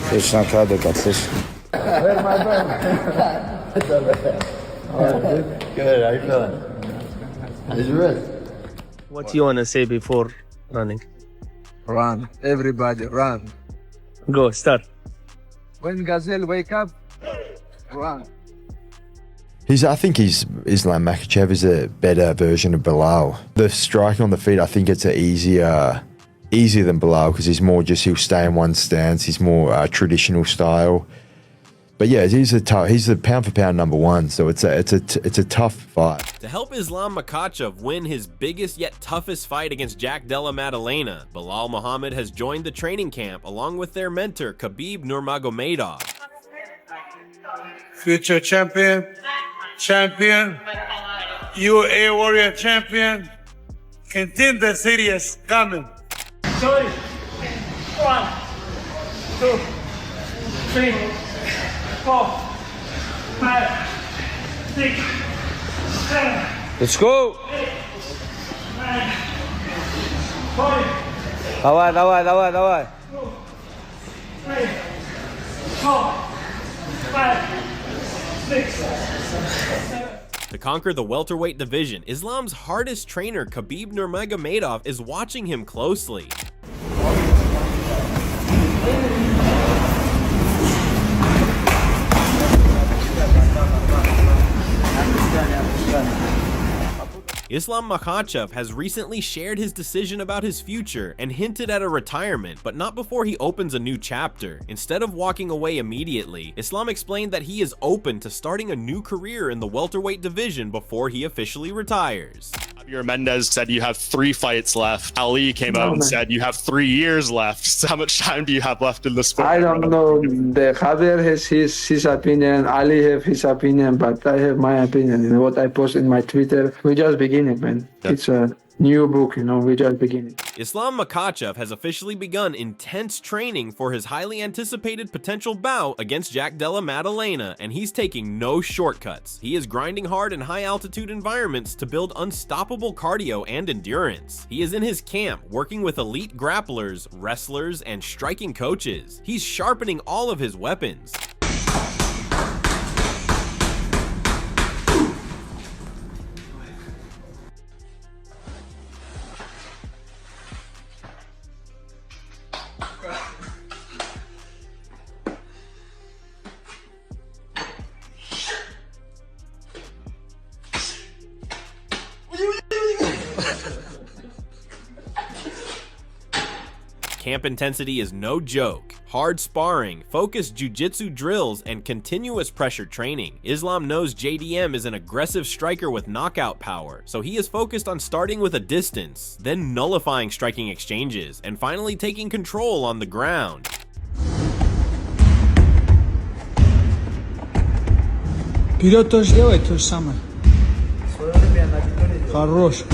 Where's my bro? Good, how you feeling? How's your wrist? What do you want to say before running? Run, everybody, run. Go, start. When Gazelle wake up, run. I think Islam Makhachev is a better version of Belal. The striking on the feet, I think it's easier than Belal because he'll stay in one stance. He's more traditional style. But yeah, he's the pound for pound number one, so it's a tough fight. To help Islam Makhachev win his biggest yet toughest fight against Jack Della Maddalena, Belal Muhammad has joined the training camp along with their mentor Khabib Nurmagomedov. Future champion, UA warrior champion, contender series coming. 1, 2, 3, 4, 5, 6, 7. Let's go. 8, 9, 40. Давай. 2, 3, 4, 5, 6, 7. To conquer the welterweight division, Islam's hardest trainer Khabib Nurmagomedov is watching him closely. Islam Makhachev has recently shared his decision about his future and hinted at a retirement, but not before he opens a new chapter. Instead of walking away immediately, Islam explained that he is open to starting a new career in the welterweight division before he officially retires. Javier Mendez said you have 3 fights left. Ali came out and said you have 3 years left. So how much time do you have left in the sport? I don't know. The Javier has his opinion. Ali have his opinion, but I have my opinion. You know what I post in my Twitter. We just beginning, man. Yeah. It's a new book, you know. We just beginning. Islam Makhachev has officially begun intense training for his highly anticipated potential bout against Jack Della Maddalena, and he's taking no shortcuts. He is grinding hard in high-altitude environments to build unstoppable cardio and endurance. He is in his camp working with elite grapplers, wrestlers, and striking coaches. He's sharpening all of his weapons. Camp intensity is no joke. Hard sparring, focused jiu-jitsu drills, and continuous pressure training. Islam knows JDM is an aggressive striker with knockout power, so he is focused on starting with a distance, then nullifying striking exchanges, and finally taking control on the ground. Вперед тоже делай то же самое. Хорош.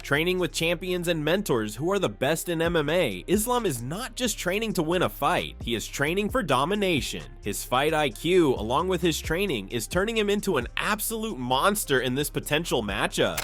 Training with champions and mentors who are the best in MMA, Islam is not just training to win a fight, he is training for domination. His fight IQ, along with his training, is turning him into an absolute monster in this potential matchup.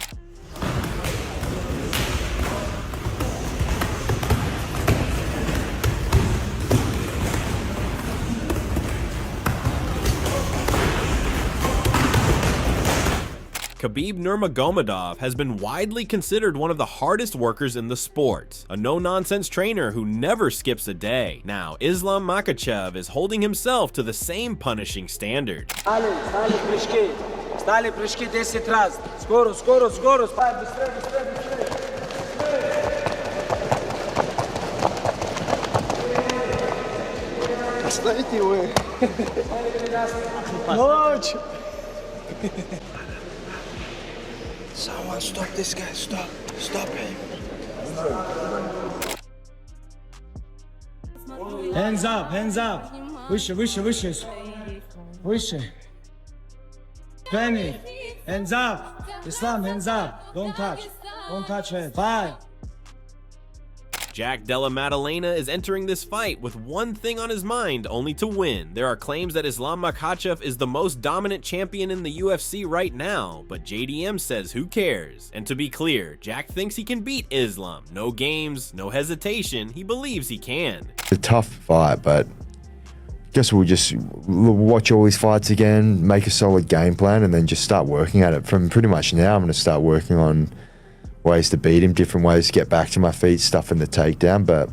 Khabib Nurmagomedov has been widely considered one of the hardest workers in the sport, a no-nonsense trainer who never skips a day. Now, Islam Makhachev is holding himself to the same punishing standard. Stali прыжки 10 раз. Скоро. Быстрее. Оставите его. Ночь. Someone stop this guy. Stop him. Hands up. Выше. Penny, hands up. Islam, hands up. Don't touch it. 5. Jack Della Maddalena is entering this fight with one thing on his mind, only to win. There are claims that Islam Makhachev is the most dominant champion in the UFC right now, but JDM says who cares? And to be clear, Jack thinks he can beat Islam. No games, no hesitation, he believes he can. It's a tough fight, but guess we'll just watch all his fights again, make a solid game plan, and then just start working at it. From pretty much now, I'm going to start working on ways to beat him, different ways to get back to my feet, stuffing the takedown, but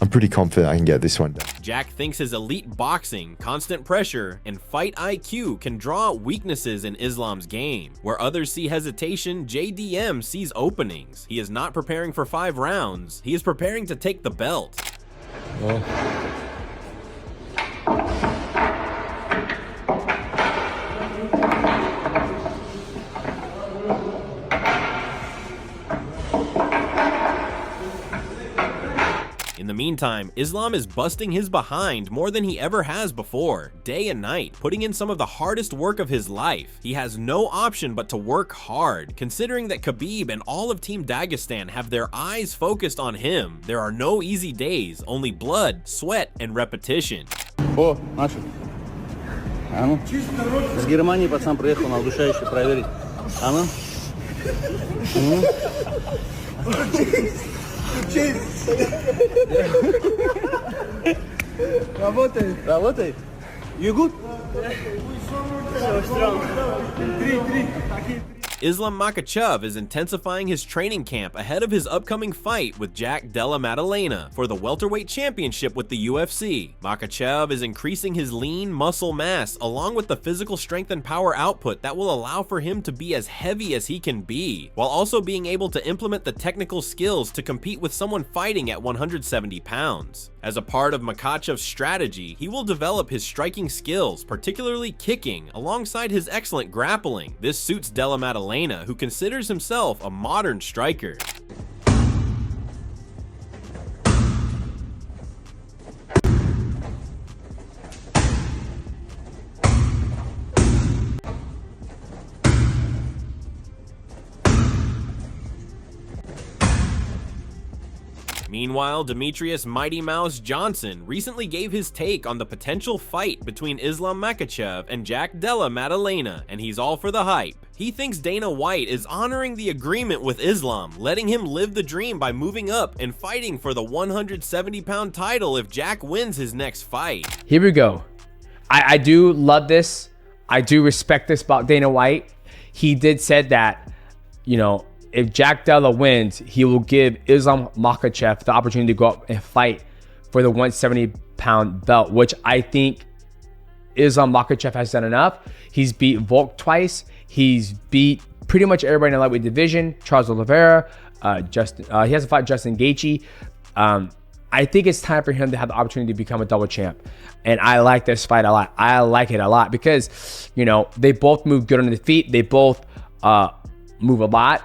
I'm pretty confident I can get this one done. Jack thinks his elite boxing, constant pressure, and fight IQ can draw out weaknesses in Islam's game. Where others see hesitation, JDM sees openings. He is not preparing for 5 rounds, he is preparing to take the belt. In the meantime, Islam is busting his behind more than he ever has before, day and night, putting in some of the hardest work of his life. He has no option but to work hard. Considering that Khabib and all of Team Dagestan have their eyes focused on him, there are no easy days, only blood, sweat, and repetition. О, начал. А ну. С Германии пацан приехал на удушающий проверить. А ну. Работает. Работает? You good? So strong. 3. Islam Makhachev is intensifying his training camp ahead of his upcoming fight with Jack Della Maddalena for the welterweight championship with the UFC. Makhachev is increasing his lean muscle mass along with the physical strength and power output that will allow for him to be as heavy as he can be, while also being able to implement the technical skills to compete with someone fighting at 170 pounds. As a part of Makhachev's strategy, he will develop his striking skills, particularly kicking, alongside his excellent grappling. This suits Della Maddalena, who considers himself a modern striker. Meanwhile, Demetrius Mighty Mouse Johnson recently gave his take on the potential fight between Islam Makhachev and Jack Della Maddalena, and he's all for the hype. He thinks Dana White is honoring the agreement with Islam, letting him live the dream by moving up and fighting for the 170-pound title if Jack wins his next fight. Here we go. I do love this. I do respect this about Dana White. He did said that, you know, if Jack Della wins, he will give Islam Makhachev the opportunity to go up and fight for the 170-pound belt, which I think Islam Makhachev has done enough. He's beat Volk twice. He's beat pretty much everybody in the lightweight division. Charles Oliveira, he has to fight Justin Gaethje. I think it's time for him to have the opportunity to become a double champ. And I like this fight a lot. I like it a lot because, you know, they both move good on the feet. They both move a lot,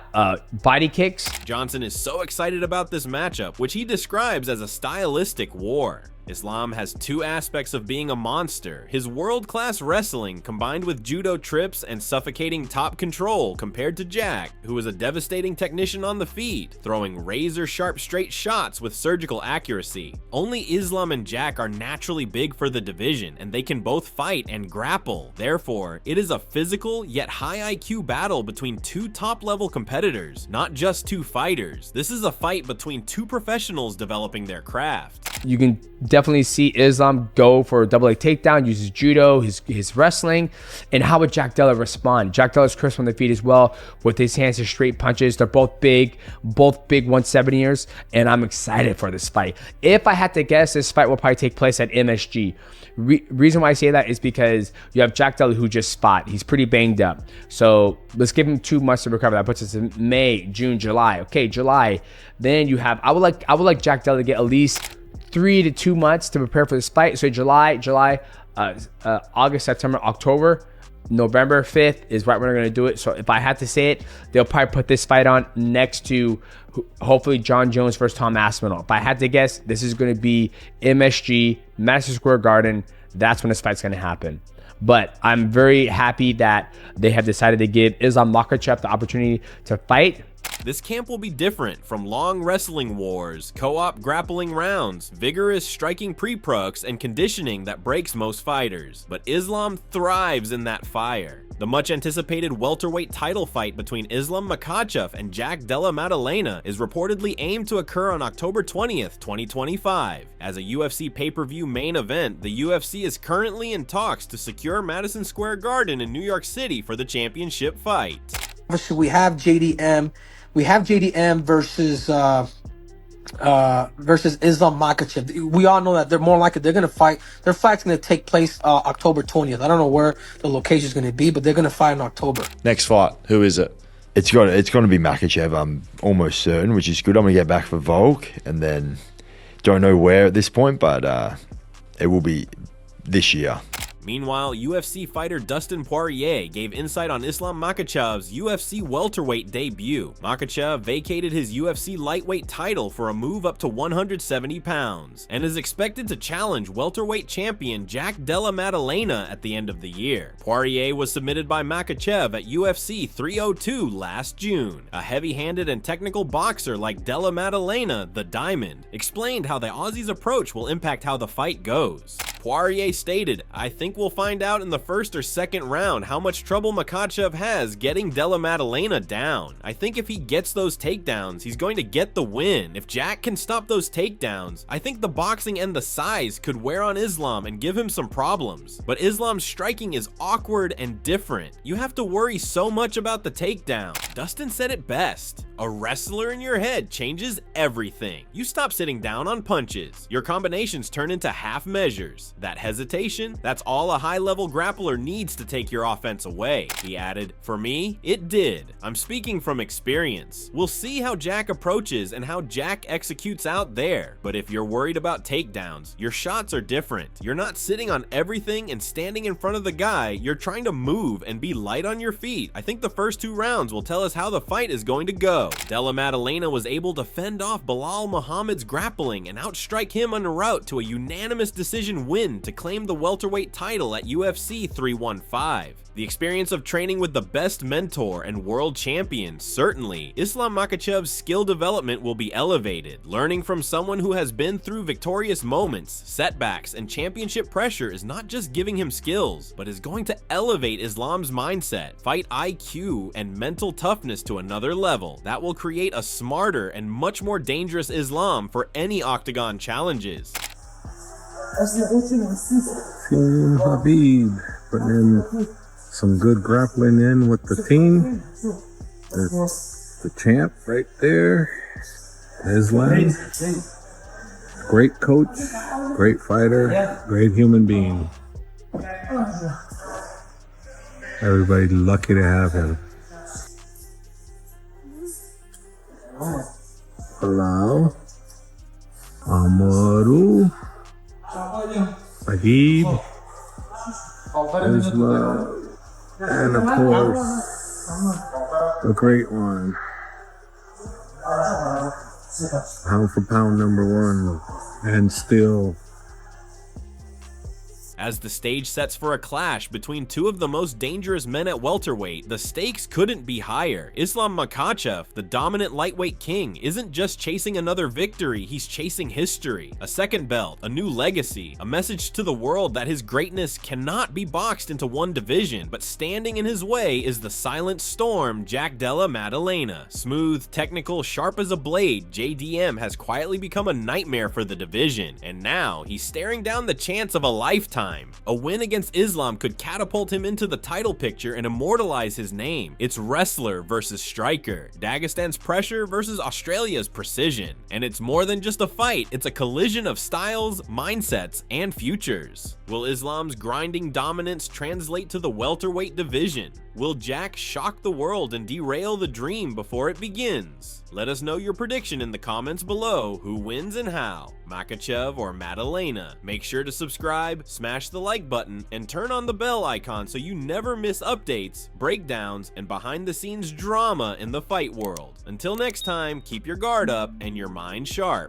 body kicks. Johnson is so excited about this matchup, which he describes as a stylistic war. Islam has 2 aspects of being a monster: his world-class wrestling combined with judo trips and suffocating top control, compared to Jack, who is a devastating technician on the feet, throwing razor-sharp straight shots with surgical accuracy. Only Islam and Jack are naturally big for the division, and they can both fight and grapple. Therefore, it is a physical yet high IQ battle between 2 top-level competitors, not just 2 fighters. This is a fight between 2 professionals developing their craft. You can definitely see Islam go for a double leg takedown, uses judo, his wrestling. And how would Jack Della respond? Jack Della's crisp on the feet as well, with his hands to straight punches. They're both big 170ers, and I'm excited for this fight. If I had to guess, this fight will probably take place at MSG. Reason why I say that is because you have Jack Della, who just fought. He's pretty banged up. So let's give him 2 months to recover. That puts us in May, June, July. Okay, July. Then you have, I would like Jack Della to get at least 3 to 2 months to prepare for this fight. So July, August, September, October, November 5th is right when they're going to do it. So if I had to say it, they'll probably put this fight on next to hopefully John Jones versus Tom Aspinall. If I had to guess, this is going to be MSG, Madison Square Garden. That's when this fight's going to happen. But I'm very happy that they have decided to give Islam Makhachev the opportunity to fight. This camp will be different from long wrestling wars, co-op grappling rounds, vigorous striking pre-procs, and conditioning that breaks most fighters. But Islam thrives in that fire. The much anticipated welterweight title fight between Islam Makhachev and Jack Della Maddalena is reportedly aimed to occur on October 20th, 2025. As a UFC pay-per-view main event, the UFC is currently in talks to secure Madison Square Garden in New York City for the championship fight. Obviously, we have JDM. We have JDM versus Islam Makhachev. We all know that they're more likely they're going to fight. Their fight's going to take place October 20th. I don't know where the location is going to be, but they're going to fight in October. Next fight, who is it? It's going to be Makhachev. I'm almost certain, which is good. I'm going to get back for Volk, and then don't know where at this point, but it will be this year. Meanwhile, UFC fighter Dustin Poirier gave insight on Islam Makhachev's UFC welterweight debut. Makhachev vacated his UFC lightweight title for a move up to 170 pounds and is expected to challenge welterweight champion Jack Della Maddalena at the end of the year. Poirier was submitted by Makhachev at UFC 302 last June. A heavy-handed and technical boxer like Della Maddalena, the Diamond, explained how the Aussie's approach will impact how the fight goes. Poirier stated, "I think we'll find out in the first or second round how much trouble Makhachev has getting Della Maddalena down. I think if he gets those takedowns, he's going to get the win. If Jack can stop those takedowns, I think the boxing and the size could wear on Islam and give him some problems. But Islam's striking is awkward and different. You have to worry so much about the takedown." Dustin said it best, "A wrestler in your head changes everything. You stop sitting down on punches. Your combinations turn into half measures. That hesitation, that's all a high-level grappler needs to take your offense away." He added, "For me, it did. I'm speaking from experience. We'll see how Jack approaches and how Jack executes out there. But if you're worried about takedowns, your shots are different. You're not sitting on everything and standing in front of the guy. You're trying to move and be light on your feet. I think the first 2 rounds will tell us how the fight is going to go." Della Maddalena was able to fend off Belal Muhammad's grappling and outstrike him en route to a unanimous decision win to claim the welterweight title at UFC 315. The experience of training with the best mentor and world champion, certainly. Islam Makhachev's skill development will be elevated. Learning from someone who has been through victorious moments, setbacks, and championship pressure is not just giving him skills, but is going to elevate Islam's mindset, fight IQ, and mental toughness to another level. That will create a smarter and much more dangerous Islam for any octagon challenges. Team Khabib putting in some good grappling in with the team. There's the champ right there. Islam. Great coach, great fighter, great human being. Everybody lucky to have him. Hello. Amaru. Khabib, Islam, and of course, the great one, pound for pound #1, and still. As the stage sets for a clash between 2 of the most dangerous men at welterweight, the stakes couldn't be higher. Islam Makhachev, the dominant lightweight king, isn't just chasing another victory, he's chasing history. A second belt, a new legacy, a message to the world that his greatness cannot be boxed into one division, but standing in his way is the silent storm, Jack Della Maddalena. Smooth, technical, sharp as a blade, JDM has quietly become a nightmare for the division, and now he's staring down the chance of a lifetime. A win against Islam could catapult him into the title picture and immortalize his name. It's wrestler versus striker, Dagestan's pressure versus Australia's precision. And it's more than just a fight, it's a collision of styles, mindsets, and futures. Will Islam's grinding dominance translate to the welterweight division? Will Jack shock the world and derail the dream before it begins? Let us know your prediction in the comments below. Who wins and how? Makhachev or Maddalena? Make sure to subscribe, smash the like button, and turn on the bell icon so you never miss updates, breakdowns, and behind-the-scenes drama in the fight world. Until next time, keep your guard up and your mind sharp.